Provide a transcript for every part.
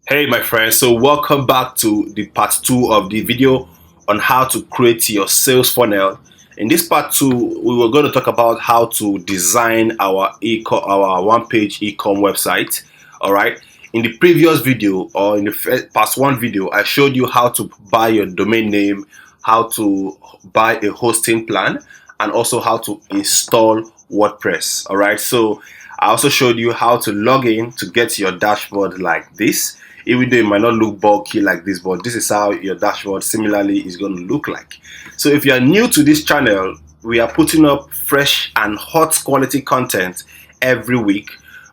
Hey my friends, so welcome back to the part 2 of the video on how to create your sales funnel. In this part 2, we were going to talk about how to design our one-page ecom website. All right. In the previous video, or in the past one video, I showed you how to buy your domain name, how to buy a hosting plan, and also how to install WordPress. All right. So I also showed you how to log in to get your dashboard like this. Even though it might not look bulky like this, but this is how your dashboard similarly is going to look like. So if you are new to this channel, we are putting up fresh and hot quality content every week.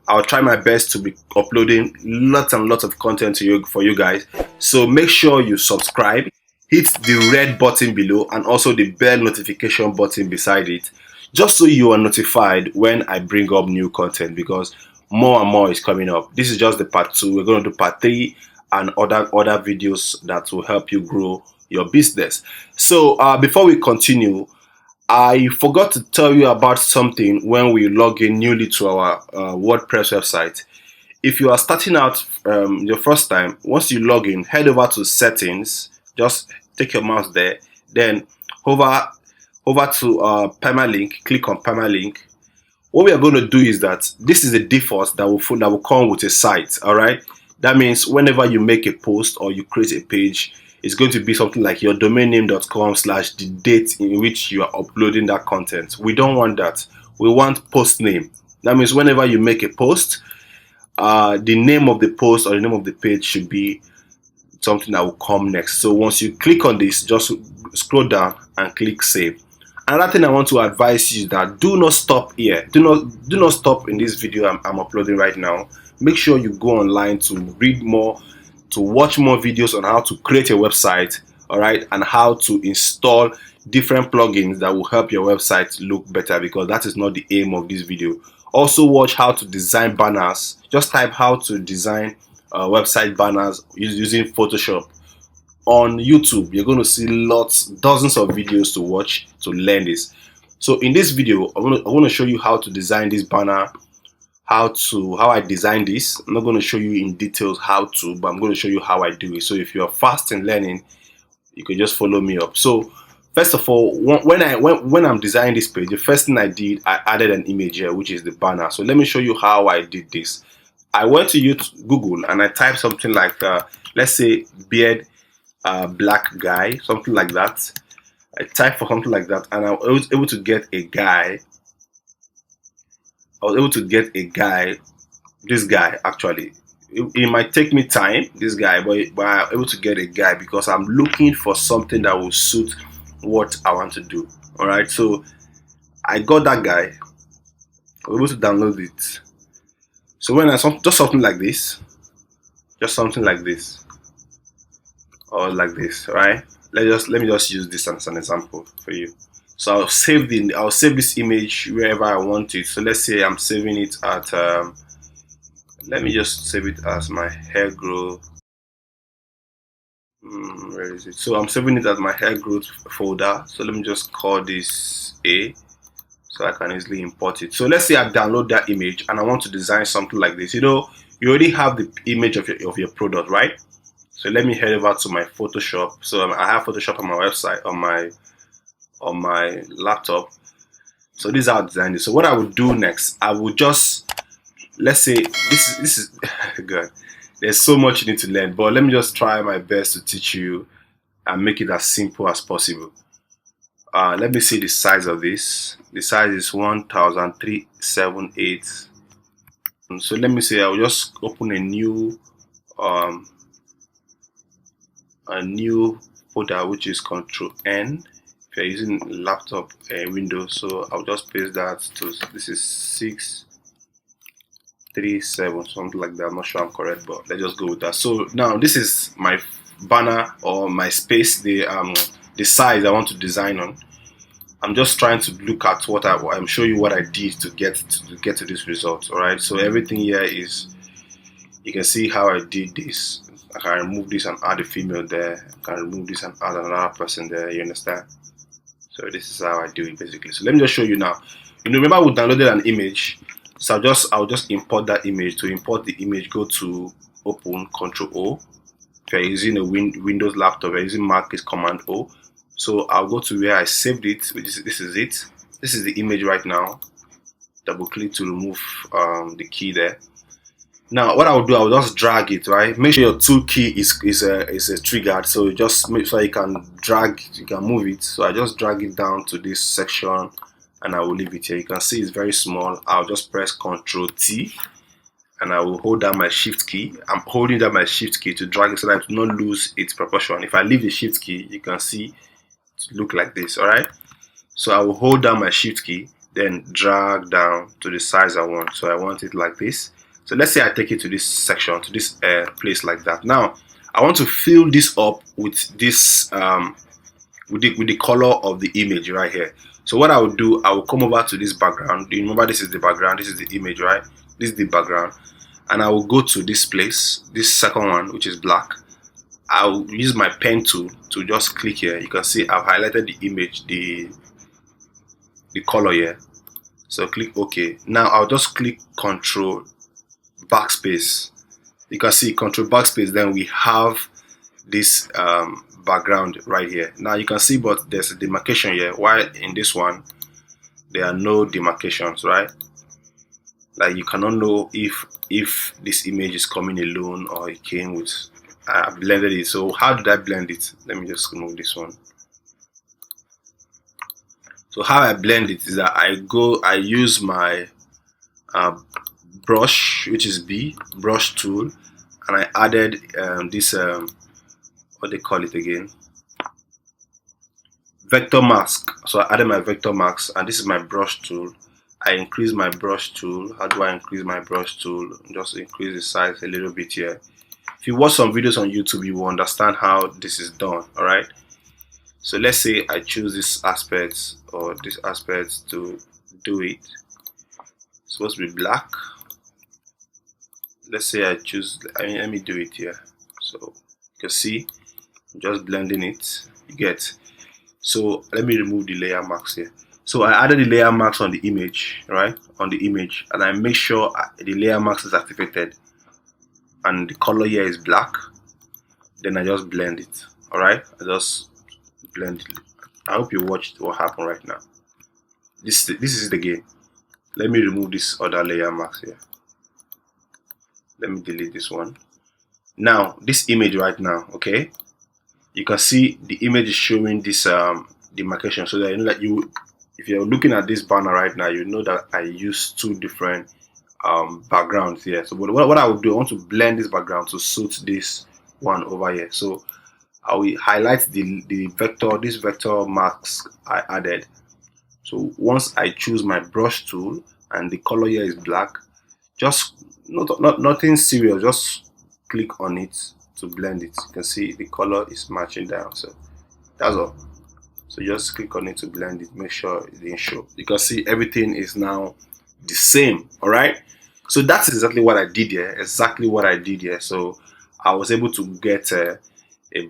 I'll try my best to be uploading lots and lots of content to you for you guys. So make sure you subscribe, hit the red button below, and also the bell notification button beside it, just so you are notified when I bring up new content, because more and more is coming up. This is just the part 2. We're going to do part 3 and other videos that will help you grow your business. So before we continue, I forgot to tell you about something when we log in newly to our WordPress website. If you are starting out your first time, once you log in, head over to settings. Just take your mouse there, then hover to permalink, click on permalink. What we are going to do is that this is a default that will come with a site. All right, that means whenever you make a post or you create a page, it's going to be something like your domain name.com / the date in which you are uploading that content. We don't want that. We want post name. That means whenever you make a post, the name of the post or the name of the page should be something that will come next. So once you click on this, just scroll down and click save. Another thing I want to advise you is that do not stop here. Do not stop in this video I'm uploading right now. Make sure you go online to read more, to watch more videos on how to create a website, all right, and how to install different plugins that will help your website look better, because that is not the aim of this video. Also watch how to design banners. Just type how to design website banners using Photoshop. On YouTube, you're going to see dozens of videos to watch to learn this. So in this video, I want to show you how to design this banner, how I design this. I'm not going to show you in details how to, but I'm going to show you how I do it. So if you're fast in learning, you can just follow me up. So first of all, when I'm designing this page, the first thing I did, I added an image here, which is the banner. So let me show you how I did this. I went to Google and I typed something like let's say beard black guy, something like that. I typed for something like that, and I was able to get a guy. This guy actually. It might take me time, this guy, but I'm able to get a guy because I'm looking for something that will suit what I want to do. All right, so I got that guy. I was able to download it. So when I saw just something like this, or like this, right? Let me just use this as an example for you. So I'll save this image wherever I want it. So let's say I'm saving it at let me just save it as my hair growth. Where is it? So I'm saving it as my hair growth folder. So let me just call this A, so I can easily import it. So let's say I download that image and I want to design something like this. You know, you already have the image of your product, right? So let me head over to my Photoshop. So I have Photoshop on my website, on my laptop. So this is how I designed it. So what I would do next, I would just, let's say this is good. There's so much you need to learn, but let me just try my best to teach you and make it as simple as possible. Let me see the size of this. The size is 1378. So let me say I'll just open a new folder, which is Control N if you're using laptop Windows. So I'll just paste that to, this is 637, something like that. I'm not sure I'm correct, but let's just go with that. So now this is my banner or my space, the size I want to design on. I'm just trying to look at what I'm showing you what I did to get to this result. All right, so everything here is, you can see how I did this. I can remove this and add a female there. I can remove this and add another person there. You understand? So this is how I do it basically. So let me just show you now. You know, remember we downloaded an image. So I'll just import that image. To import the image, go to open, Control O. If you're using a Windows laptop, you're using Mac, is Command O. So I'll go to where I saved it. This is it. This is the image right now. Double click to remove the key there. Now what I'll do, I'll just drag it, right? Make sure your tool key is triggered, so you just make sure you can drag, you can move it. So I just drag it down to this section and I will leave it here. You can see it's very small. I'll just press Ctrl T and I will hold down my shift key. I'm holding down my shift key to drag it so that I do not lose its proportion. If I leave the shift key, you can see it look like this. All right, so I will hold down my shift key, then drag down to the size I want. So I want it like this. So let's say I take it to this section, to this place like that. Now I want to fill this up with this with the color of the image right here. So what I will do, I will come over to this background. You remember, this is the background, this is the image, right? This is the background, and I will go to this place, this second one, which is black. I'll use my pen tool to just click here. You can see I've highlighted the image, the color here. So click OK. Now I'll just click Control Backspace. You can see Control Backspace. Then we have this background right here. Now you can see, but there's a demarcation here, while in this one there are no demarcations, right? Like you cannot know if this image is coming alone or it came with, I blended it. So how did I blend it? Let me just remove this one. So how I blend it is that I use my brush, which is B, brush tool, and I added this what they call it again, vector mask. So I added my vector mask, and this is my brush tool. I increase my brush tool. How do I increase my brush tool? Just increase the size a little bit here. If you watch some videos on YouTube, you will understand how this is done. All right, so let's say I choose this aspect or this aspect to do it. It's supposed to be black. Let's say I choose, let me do it here. So you can see I'm just blending it, you get. So let me remove the layer marks here. So I added the layer marks on the image, right? On the image, and I make sure the layer marks is activated and the color here is black. Then I just blend it. All right, I just blend it. I hope you watched what happened right now. This is the game. Let me remove this other layer marks here. Let me delete this one. Now this image right now, okay, you can see the image is showing this demarcation, so that you know that if you're looking at this banner right now, you know that I use two different backgrounds here. So what I will do, I want to blend this background to suit this one over here. So I will highlight the vector, this vector marks I added. So once I choose my brush tool and the color here is black, just nothing serious, just click on it to blend it. You can see the color is matching down, so that's all. So just click on it to blend it, make sure it didn't show. You can see everything is now the same. All right, so that's exactly what I did here, so I was able to get a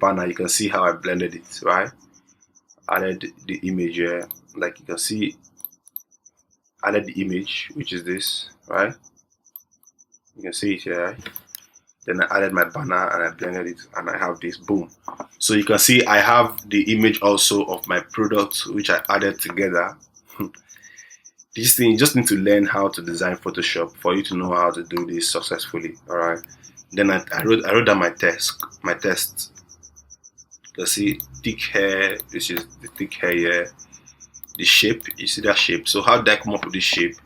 banner. You can see how I blended it, right? Added the image here, like you can see, added the image, which is this, right? You can see it here, right? Then I added my banner and I blended it, and I have this, boom. So you can see I have the image also of my product, which I added together. This thing, you just need to learn how to design Photoshop for you to know how to do this successfully. All right, then I wrote down my test. You can see thick hair, this is the thick hair here. The shape, you see that shape. So how did I come up with this shape?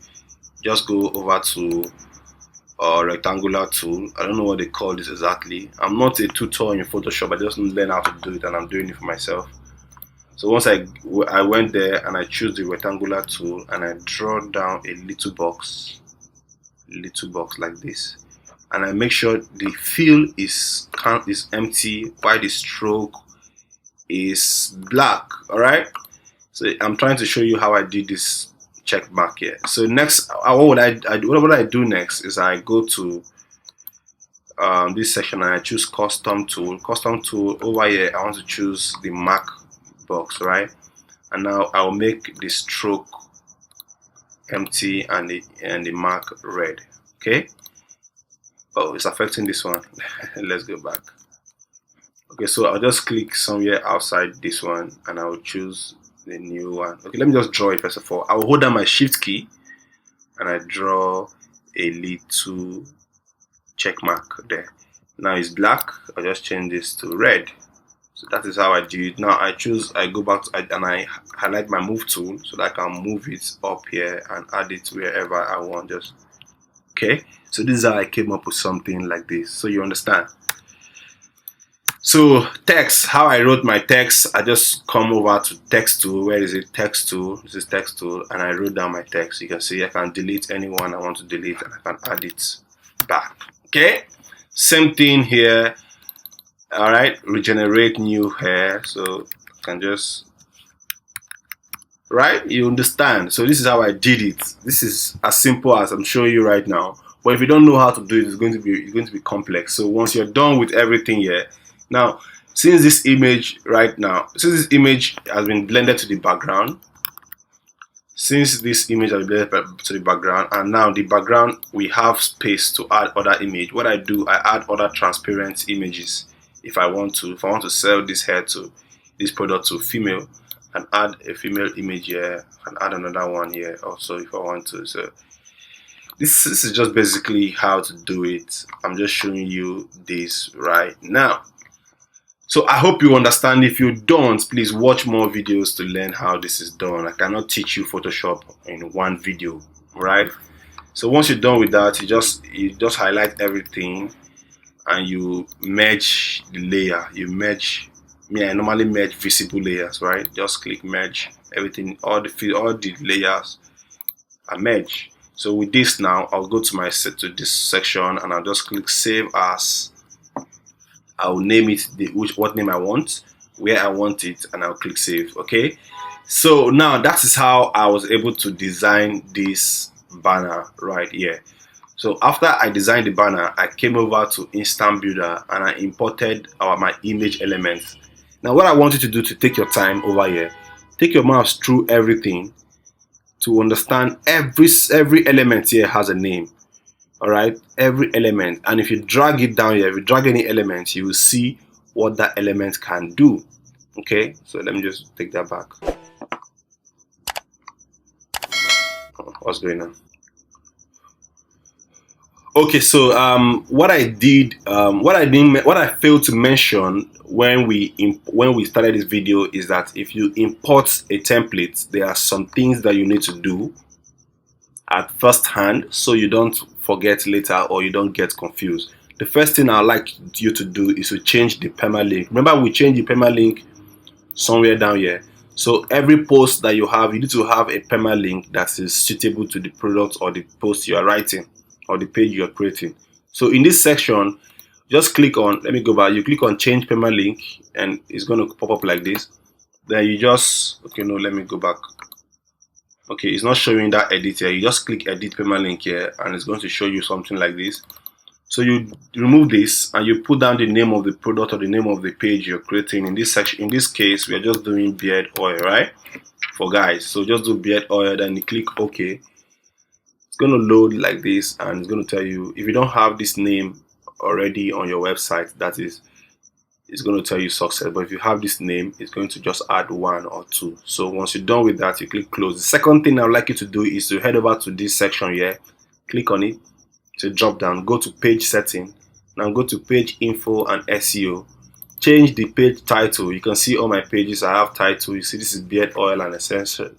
Just go over to rectangular tool. I don't know what they call this exactly. I'm not a tutor in Photoshop. I just learn how to do it, and I'm doing it for myself. So once I went there and I choose the rectangular tool and I draw down a little box like this, and I make sure the fill is empty while the stroke is black. All right, so I'm trying to show you how I did this check mark here. So next, what I do next is I go to this section and I choose custom tool. Over here, I want to choose the mark box, right? And now I'll make the stroke empty and the mark red. Okay, Oh, it's affecting this one. Let's go back. Okay, so I'll just click somewhere outside this one and I'll choose the new one. Okay, let me just draw it first of all. I'll hold down my shift key and I draw a little check mark there. Now it's black. I'll just change this to red. So that is how I do it. Now I go back to, and I highlight my move tool so that I can move it up here and add it wherever I want. Just okay. So this is how I came up with something like this. So you understand. So text, how I wrote my text, I just come over to text tool. Where is it? Text tool. This is text tool, and I wrote down my text. You can see I can delete anyone I want to delete, and I can add it back. Okay. Same thing here. All right. Regenerate new hair. So I can just right. You understand. So this is how I did it. This is as simple as I'm showing you right now. But if you don't know how to do it, it's going to be complex. So once you're done with everything here. Now, since this image has been blended to the background, and now the background, we have space to add other image. What I do, I add other transparent images. If I want to sell this product to female, and add a female image here, and add another one here also if I want to. So this is just basically how to do it. I'm just showing you this right now. So I hope you understand. If you don't, please watch more videos to learn how this is done. I cannot teach you Photoshop in one video, right? So once you're done with that, you just highlight everything and you merge the layer. I normally merge visible layers, right? Just click merge everything, all the layers are merge. So with this now, I'll go to this section and I'll just click save as. I'll name it what name I want, where I want it, and I'll click save. Okay, so now that is how I was able to design this banner right here. So after I designed the banner, I came over to Instant Builder and I imported my image elements. Now what I want you to do to take your time over here, take your mouse through everything to understand every element here has a name. All right, every element, and if you drag it down here, if you drag any element, you will see what that element can do. Okay, so let me just take that back. What's going on? Okay, so what I failed to mention when we started this video is that if you import a template, there are some things that you need to do at first hand so you don't forget later or you don't get confused. The first thing I'd like you to do is to change the permalink. Remember, we changed the permalink somewhere down here. So every post that you have, you need to have a permalink that is suitable to the product or the post you are writing or the page you are creating. So in this section, just click on, let me go back, you click on change permalink and it's going to pop up like this. Then you just, okay, no, let me go back. Okay, it's not showing that edit here. You just click edit permalink here and it's going to show you something like this. So you remove this and you put down the name of the product or the name of the page you're creating. In this section, in this case, we are just doing beard oil, right? For guys. So just do beard oil, then you click OK. It's going to load like this and it's going to tell you if you don't have this name already on your website, that is, it's going to tell you success. But if you have this name, it's going to just add 1 or 2. So once you're done with that, you click close. The second thing I would like you to do is to head over to this section here, click on it, to drop down, go to page setting. Now go to page info and SEO. Change the page title. You can see all my pages. I have title. You see this is beard oil and essential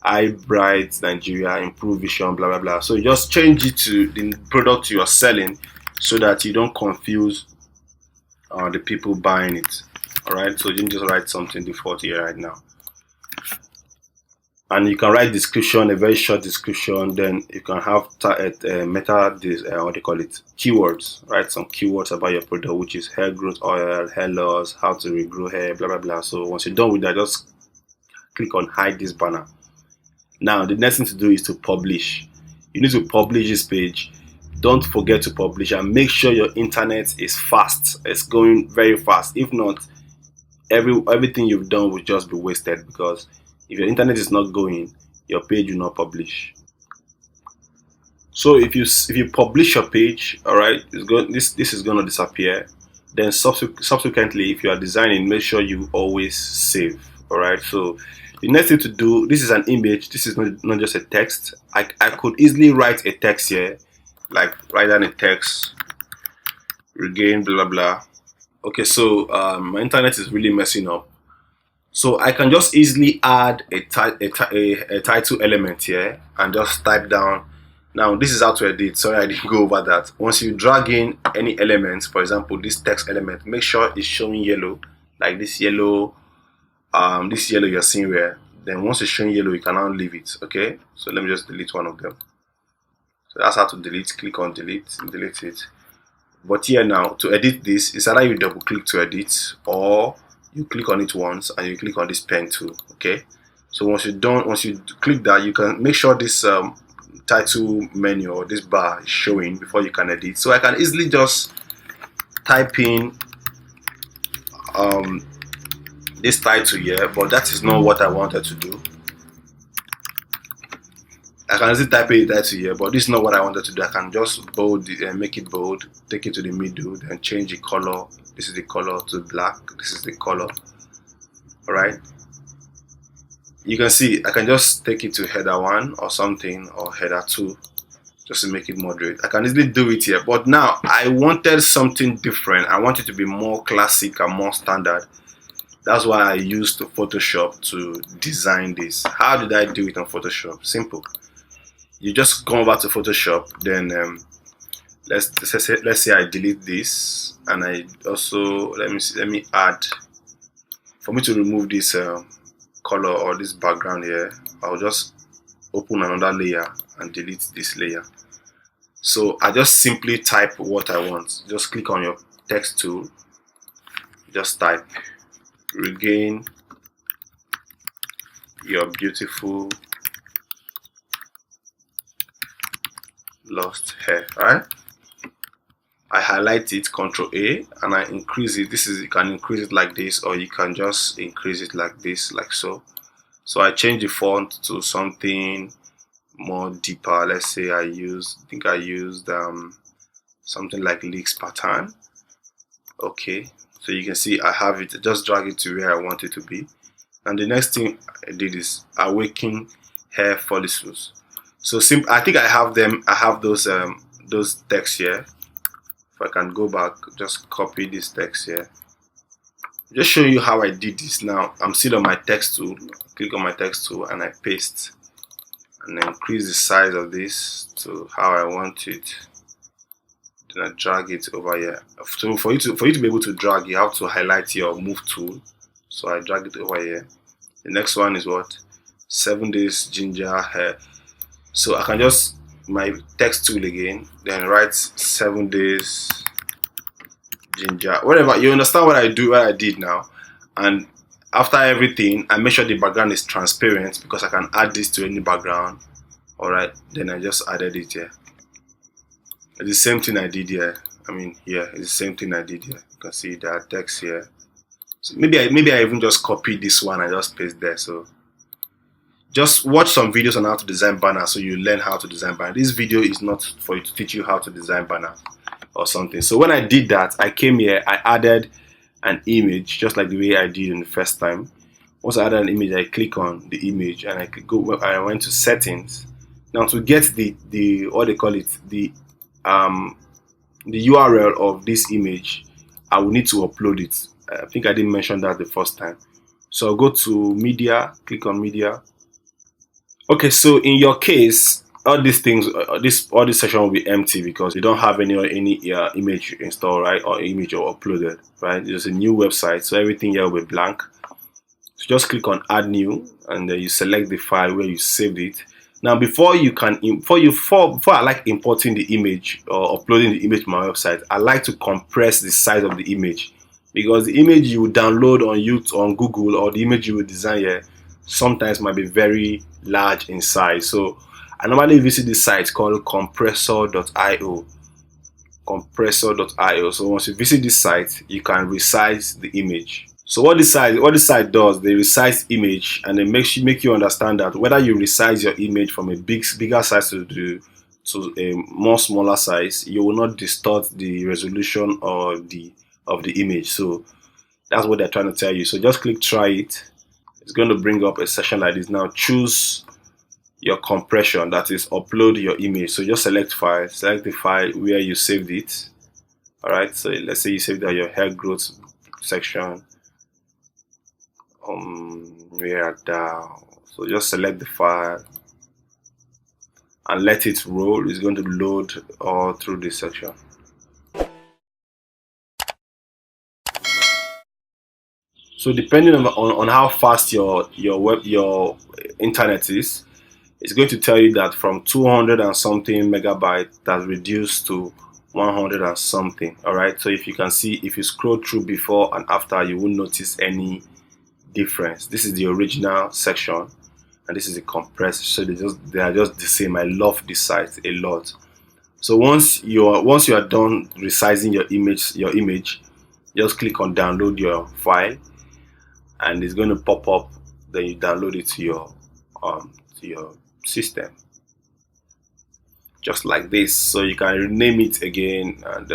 eye bright Nigeria, improve vision, blah blah blah. So you just change it to the product you are selling so that you don't confuse the people buying it. All right, so you can just write something default here right now, and you can write description, a very short description. Then you can have what do you call it, keywords. Write some keywords about your product, which is hair growth oil, hair loss, how to regrow hair, blah blah blah. So once you're done with that, just click on hide this banner. Now the next thing to do is to publish. You need to publish this page. Don't forget to publish and make sure your internet is fast. It's going very fast. If not, everything you've done will just be wasted, because if your internet is not going, your page will not publish. So if you publish your page, all right, this is going to disappear. Then subsequently, if you are designing, make sure you always save. All right. So the next thing to do, this is an image. This is not just a text. I could easily write a text here, like write down a text, regain blah blah blah. Okay, so my internet is really messing up. So I can just easily add a title element here and just type down. Now this is how to edit. Sorry, I didn't go over that. Once you drag in any elements, for example, this text element, make sure it's showing yellow, like this yellow you're seeing here. Then once it's showing yellow, you can now leave it. Okay, so let me just delete one of them. So that's how to delete. Click on delete and delete it. But here now, to edit this, is either you double click to edit, or you click on it once and you click on this pen tool. Okay, so once you click that, you can make sure this title menu or this bar is showing before you can edit. So I can easily just type in this title here, but that is not what I wanted to do. I can easily type in the title here, but this is not what I wanted to do. I can just bold it and make it bold, take it to the middle, then change the color. This is the color to black. This is the color. All right. You can see I can just take it to header 1 or something, or header 2, just to make it moderate. I can easily do it here, but now I wanted something different. I want it to be more classic and more standard. That's why I used Photoshop to design this. How did I do it on Photoshop? Simple. You just come over to Photoshop, then let's say I delete this, and I also let me add. For me to remove this color or this background here, I'll just open another layer and delete this layer. So I just simply type what I want. Just click on your text tool, just type regain your beautiful lost hair. All right, I highlight it, Control A, and I increase it. You can increase it like this, or you can just increase it like this, like so. So I change the font to something more deeper. Let's say I used something like leaks pattern. Okay, so you can see I have it. Just drag it to where I want it to be. And the next thing I did is awaken hair follicles. So I think I have them. I have those texts here. If I can go back, just copy this text here. Just show you how I did this. Now I'm still on my text tool. Click on my text tool and I paste and increase the size of this to how I want it. Then I drag it over here. So for you to be able to drag, you have to highlight your move tool. So I drag it over here. The next one is what? 7 days ginger hair. So I can just my text tool again, then write 7 days ginger, whatever. You understand what I did now. And after everything, I make sure the background is transparent, because I can add this to any background. All right, then I just added it here. It's the same thing I did here. I mean, here it's the same thing I did here. You can see that text here. So maybe I even just copied this one and just paste there. So just watch some videos on how to design banners, so you learn how to design banners. This video is not for you to teach you how to design banners or something. So when I did that, I came here, I added an image, just like the way I did in the first time. Once I added an image, I click on the image and I went to settings. Now to get the what they call it, the URL of this image, I will need to upload it. I think I didn't mention that the first time. So I'll go to media, click on media. Okay, so in your case, all these things, all this section will be empty because you don't have any image installed, right, or image or uploaded, right? It's a new website, so everything here will be blank. So just click on add new, and then you select the file where you saved it. Now, before I like importing the image or uploading the image to my website, I like to compress the size of the image, because the image you download on YouTube, on Google, or the image you will design here sometimes might be very large in size. So I normally visit this site called compressor.io. So once you visit this site, you can resize the image. So what this site does, they resize image, and they make you understand that whether you resize your image from a bigger size to to a more smaller size, you will not distort the resolution or the of the image. So that's what they're trying to tell you. So just click try it. It's going to bring up a section like this. Now choose your compression, that is upload your image. So just select file, select the file where you saved it. All right, so let's say you saved that your hair growth section. Where down. So just select the file and let it roll. It's going to load all through this section. So depending on how fast your internet is, it's going to tell you that from 200 and something megabyte that's reduced to 100 and something. All right, so if you can see, if you scroll through before and after, you won't notice any difference. This is the original section and this is the compressed, so they are just the same. I love this site a lot. So once you are done resizing your image, just click on download your file and it's going to pop up. Then you download it to your system, just like this. So you can rename it again and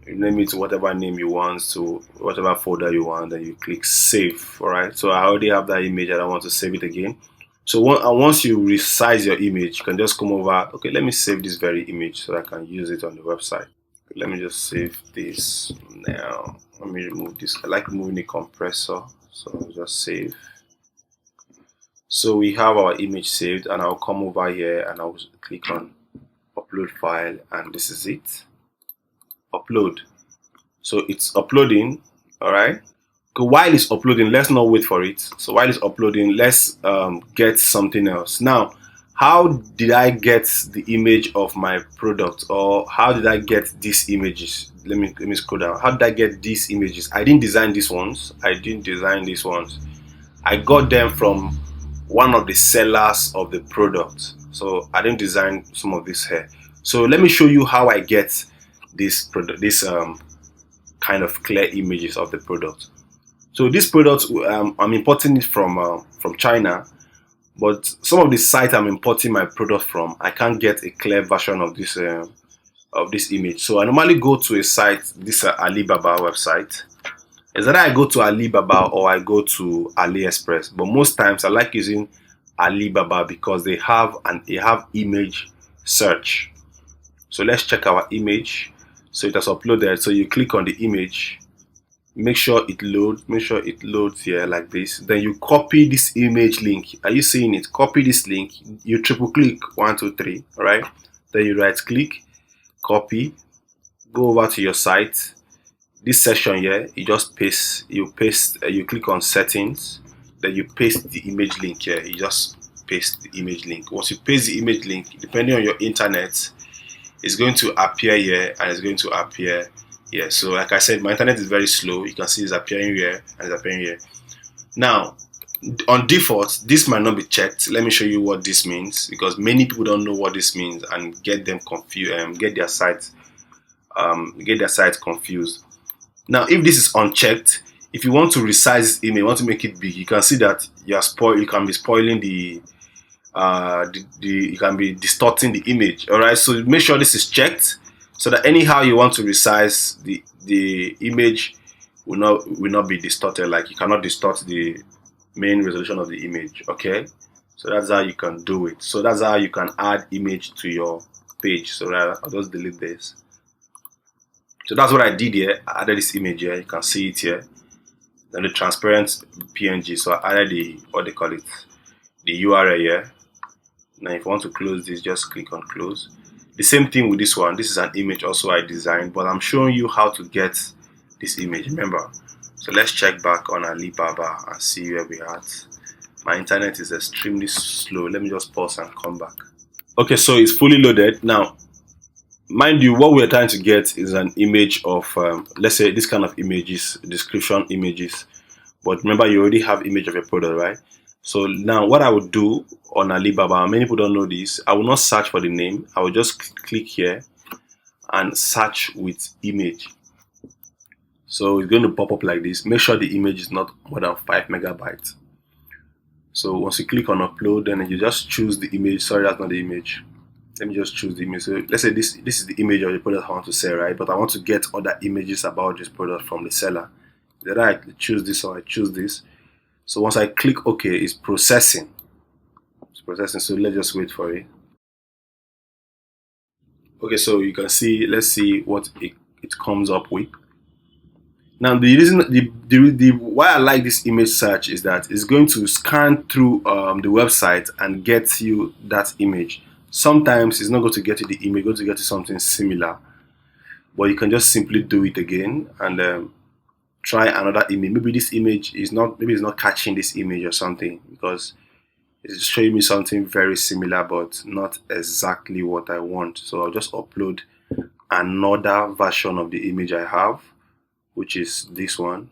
rename it to whatever name you want, to whatever folder you want, then you click save. All right, so I already have that image. I don't want to save it again. So once you resize your image, you can just come over. Okay, let me save this very image so I can use it on the website. Let me just save this now. Let me remove this. I like removing the compressor, so I'll just save. So we have our image saved, and I'll come over here and I'll click on upload file, and this is it. Upload. So it's uploading. All right. While it's uploading, let's not wait for it. So while it's uploading, let's get something else. Now, how did I get the image of my product, or how did I get these images? Let me scroll down. How did I get these images? I didn't design these ones. I got them from one of the sellers of the product. So I didn't design some of this here. So let me show you how I get this product, kind of clear images of the product. So this product, I'm importing it from China, but some of the sites I'm importing my product from, I can't get a clear version of this image. So I normally go to a site, this Alibaba website. Is that I go to Alibaba or I go to AliExpress, but most times I like using Alibaba because they have image search. So let's check our image. So it has uploaded. So you click on the image. Make sure it loads here like this. Then you copy this image link. Are you seeing it? Copy this link. You triple click 1 2 3. All right, then you right click, copy, go over to your site. This section here, you just paste. You click on settings, then you paste the image link here. You just paste the image link. Once you paste the image link, depending on your internet, it's going to appear here and it's going to appear. Yeah, so like I said, my internet is very slow. You can see it's appearing here and it's appearing here. Now, on default, this might not be checked. Let me show you what this means, because many people don't know what this means and get them confused, get their sites confused. Now, if this is unchecked, if you want to resize this image, want to make it big, you can see that you can be spoiling you can be distorting the image. All right, so make sure this is checked, so that anyhow you want to resize the image will not be distorted. Like, you cannot distort the main resolution of the image. Okay, so that's how you can do it. So that's how you can add image to your page. So I'll just delete this. So that's what I did here. I added this image here. You can see it here. Then the transparent PNG. So I added the URL here. Now if you want to close this, just click on close. The same thing with this one. This is an image also I designed, but I'm showing you how to get this image, remember. So let's check back on Alibaba and see where we are at. My internet is extremely slow. Let me just pause and come back. Okay, so it's fully loaded. Now, mind you, what we're trying to get is an image of, let's say, this kind of images, description images. But remember, you already have image of your product, right? So now what I would do on Alibaba, many people don't know this, I will not search for the name. I will just click here and search with image. So it's going to pop up like this. Make sure the image is not more than 5 megabytes. So once you click on upload, then you just choose the image. Sorry, that's not the image. Let me just choose the image. So let's say this is the image of the product I want to sell, right? But I want to get other images about this product from the seller. Then I choose this or I choose this. So once I click OK, it's processing. It's processing. So let's just wait for it. Okay, so you can see. Let's see what it comes up with. Now the reason the why I like this image search is that it's going to scan through the website and get you that image. Sometimes it's not going to get you the image, it's going to get you something similar, but you can just simply do it again and try another image. Maybe this image is not, maybe it's not catching this image or something because it's showing me something very similar but not exactly what I want. So I'll just upload another version of the image I have, which is this one.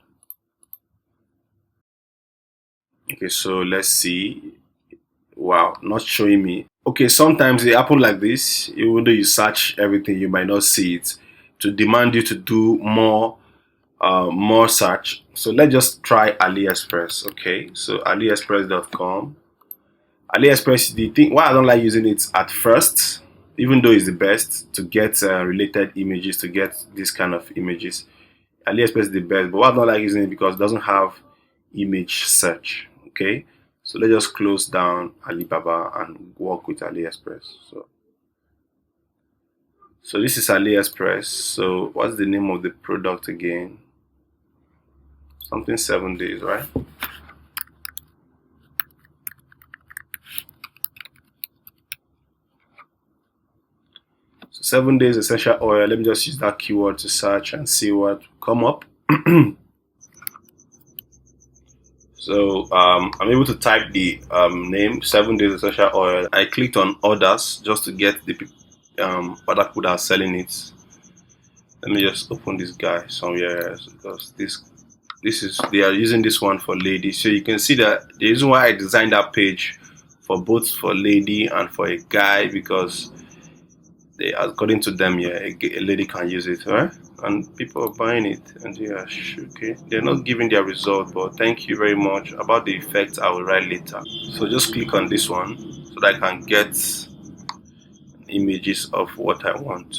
Okay, so let's see. Wow, not showing me. Okay, sometimes it happens like this. Even though you search everything, you might not see it to demand you to do more search. So let's just try AliExpress. Okay, so aliexpress.com. AliExpress, the thing why I don't like using it at first, even though it's the best to get related images, to get this kind of images. AliExpress is the best, but why I don't like using it because it doesn't have image search. Okay, so let's just close down Alibaba and work with AliExpress. So this is AliExpress. So what's the name of the product again? Something 7 days, right? So 7 days essential oil. Let me just use that keyword to search and see what come up. So I'm able to type the name 7 days essential oil. I clicked on orders just to get the other people that are selling it. Let me just open this guy somewhere else because this is, they are using this one for ladies. So you can see that the reason why I designed that page for both for lady and for a guy, because they, according to them, yeah, a lady can use it, right? And people are buying it, and yeah, okay, they're not giving their result, but thank you very much. About the effects I will write later. So just click on this one so that I can get images of what I want.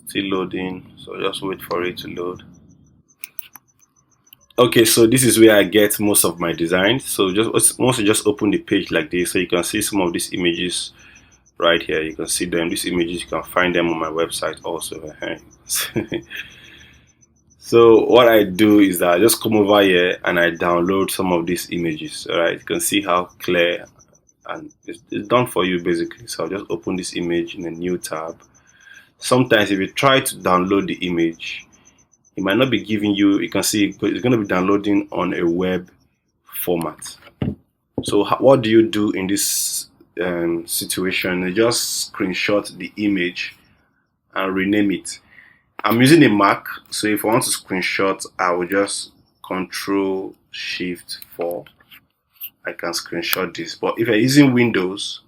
Still loading, so just wait for it to load. Okay, so this is where I get most of my designs. So just once you just open the page like this, so you can see some of these images right here. You can see them. These images, you can find them on my website also. So what I do is that I just come over here and I download some of these images. All right, you can see how clear and it's done for you basically. So I'll just open this image in a new tab. Sometimes if you try to download the image, it might not be giving you, you can see it's going to be downloading on a web format. So what do you do in this situation? You just screenshot the image and rename it. I'm using a Mac, so if I want to screenshot, I will just Control Shift 4. I can screenshot this. But if you're using Windows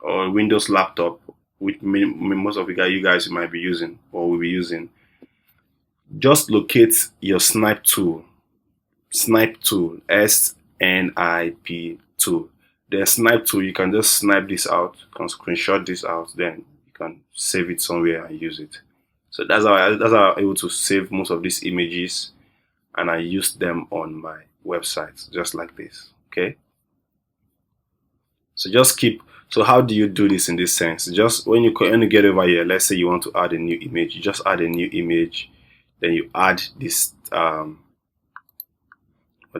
or Windows laptop, which most of you guys might be using or will be using, just locate your snipe tool. Snipe tool, SNIP tool. The snipe tool, you can just snipe this out, you can screenshot this out, then you can save it somewhere and use it. So that's how I'm able to save most of these images, and I use them on my website just like this. Okay. So just keep. So how do you do this in this sense? Just when you get over here, let's say you want to add a new image, you just add a new image, then you add this what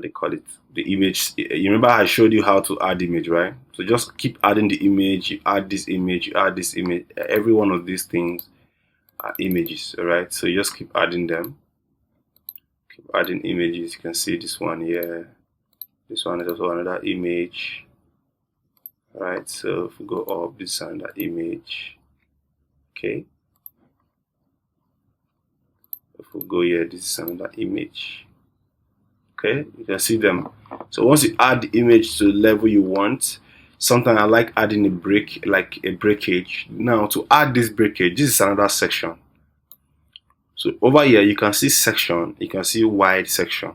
they call it, the image. You remember I showed you how to add image, right? So just keep adding the image. You add this image, you add this image. Every one of these things are images, all right? So you just keep adding them. Keep adding images. You can see this one here. This one is also another image. All right, so if we go up, this is another image. Okay. If we go here, this is another image. Okay, you can see them. So once you add the image to the level you want, sometimes I like adding a break, like a breakage. Now to add this breakage, this is another section. So over here you can see section, you can see wide section,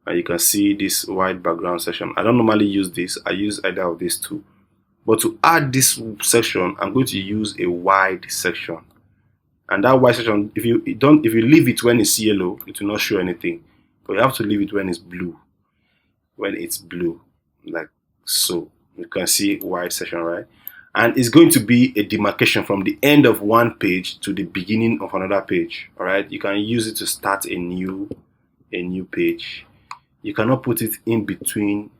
and you can see this wide background section. I don't normally use this, I use either of these two. But to add this section, I'm going to use a wide section. And that wide section, if you leave it when it's yellow, it will not show anything. But you have to leave it when it's blue. When it's blue, like so. You can see wide section, right? And it's going to be a demarcation from the end of one page to the beginning of another page. All right, you can use it to start a new page. You cannot put it in between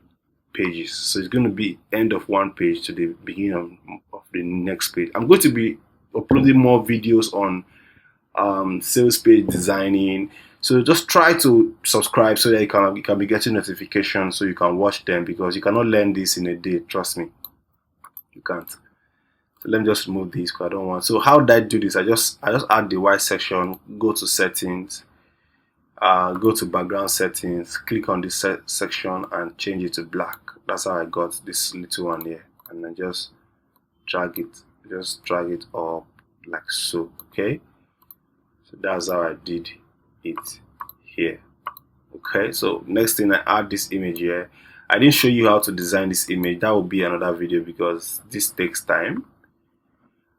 pages, so it's going to be end of one page to the beginning of the next page. I'm going to be uploading more videos on sales page designing, so just try to subscribe so that you can be getting notifications so you can watch them, because you cannot learn this in a day. Trust me, you can't. So let me just remove this because I don't want. So how did I do this? I just add the white section, go to settings, go to background settings, click on this section and change it to black. That's how I got this little one here, and then just drag it up like so. Okay, so that's how I did it here. Okay, so next thing, I add this image here. I didn't show you how to design this image. That will be another video because this takes time.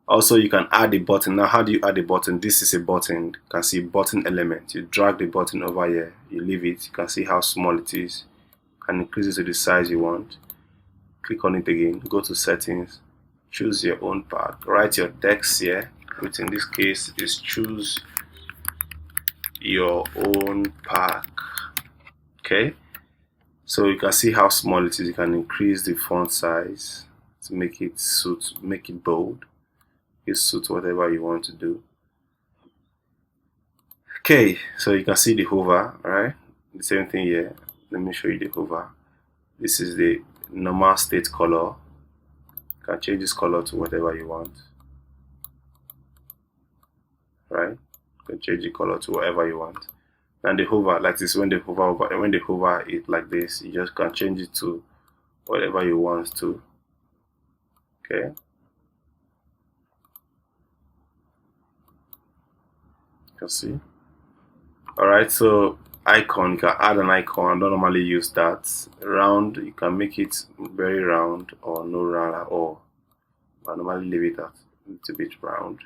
Also, you can add a button. Now, how do you add a button? This is a button. You can see button element. You drag the button over here. You leave it. You can see how small it is. You can increase it to the size you want. Click on it again. Go to settings. Choose your own path. Write your text here, which in this case is choose your own path. Okay. So you can see how small it is. You can increase the font size to make it bold. It suits whatever you want to do. Okay, so you can see the hover, right? The same thing here. Let me show you the hover. This is the normal state color. You can change this color to whatever you want, right? You can change the color to whatever you want. And the hover, like this, when they hover it like this, you just can change it to whatever you want to. Okay. You can see. Alright, so icon, you can add an icon. I don't normally use that. Round, you can make it very round or no round at all. I normally leave it at a little bit round.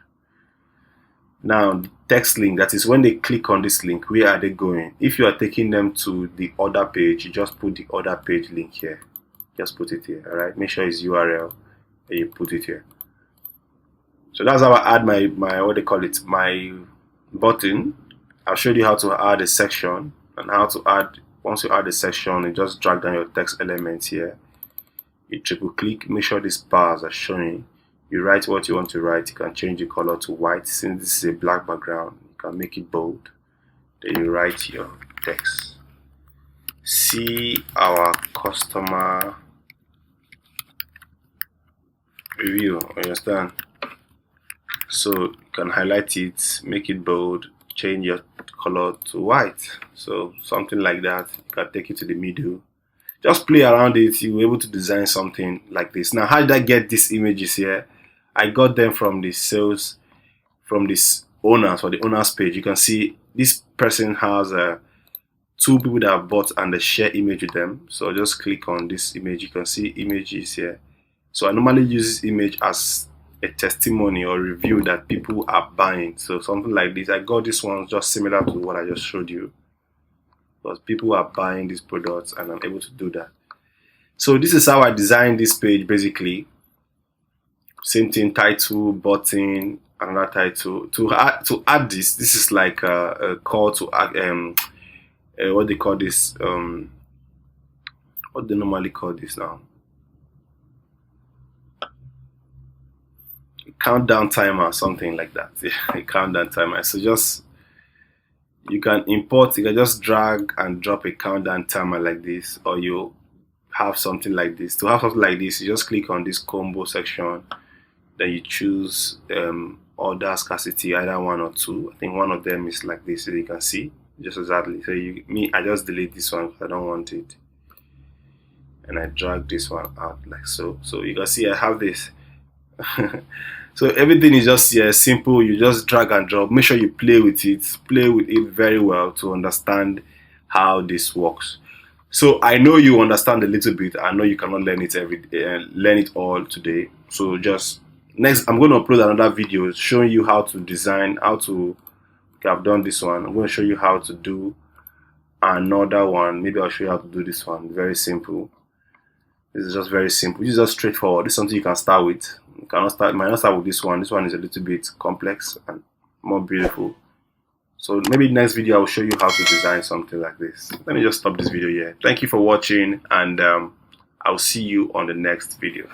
Now, text link, that is when they click on this link, where are they going? If you are taking them to the other page, you just put the other page link here. Just put it here, alright? Make sure it's URL and you put it here. So that's how I add my what they call it, my button. I've showed you how to add a section and how to add. Once you add a section, you just drag down your text element here. You triple click, make sure these bars are showing. You write what you want to write. You can change the color to white. Since this is a black background, you can make it bold. Then you write your text. See our customer review. Understand? So you can highlight it, make it bold, change your color to white. So something like that. You can take it to the middle. Just play around it. You'll be able to design something like this. Now, how did I get these images here? I got them from the sales, from this owners, or the owners page. You can see this person has two people that have bought and they share image with them. So just click on this image. You can see images here. So I normally use this image as a testimony or review that people are buying. So something like this. I got this one just similar to what I just showed you, because people are buying these products and I'm able to do that. So this is how I designed this page basically. Same thing, title, button, another title. To add this is like a call to what they call this, what they normally call this now, a countdown timer, something like that. Yeah, a countdown timer. So just you can just drag and drop a countdown timer like this, or you have something like this. To have something like this, you just click on this combo section. Then you choose order scarcity, either one or two. I think one of them is like this, so you can see just exactly. So I just delete this one because I don't want it, and I drag this one out like so. So you can see I have this. So everything is just simple. You just drag and drop. Make sure you play with it very well to understand how this works. So I know you understand a little bit. I know you cannot learn it all today. So just next, I'm going to upload another video showing you how to design, how to. Okay, I've done this one. I'm going to show you how to do another one. Maybe I'll show you how to do this one. Very simple. This is just very simple. This is just straightforward. This is something you can start with. You cannot start. Might not start with this one. This one is a little bit complex and more beautiful. So maybe next video I will show you how to design something like this. Let me just stop this video here. Thank you for watching, and I'll see you on the next video.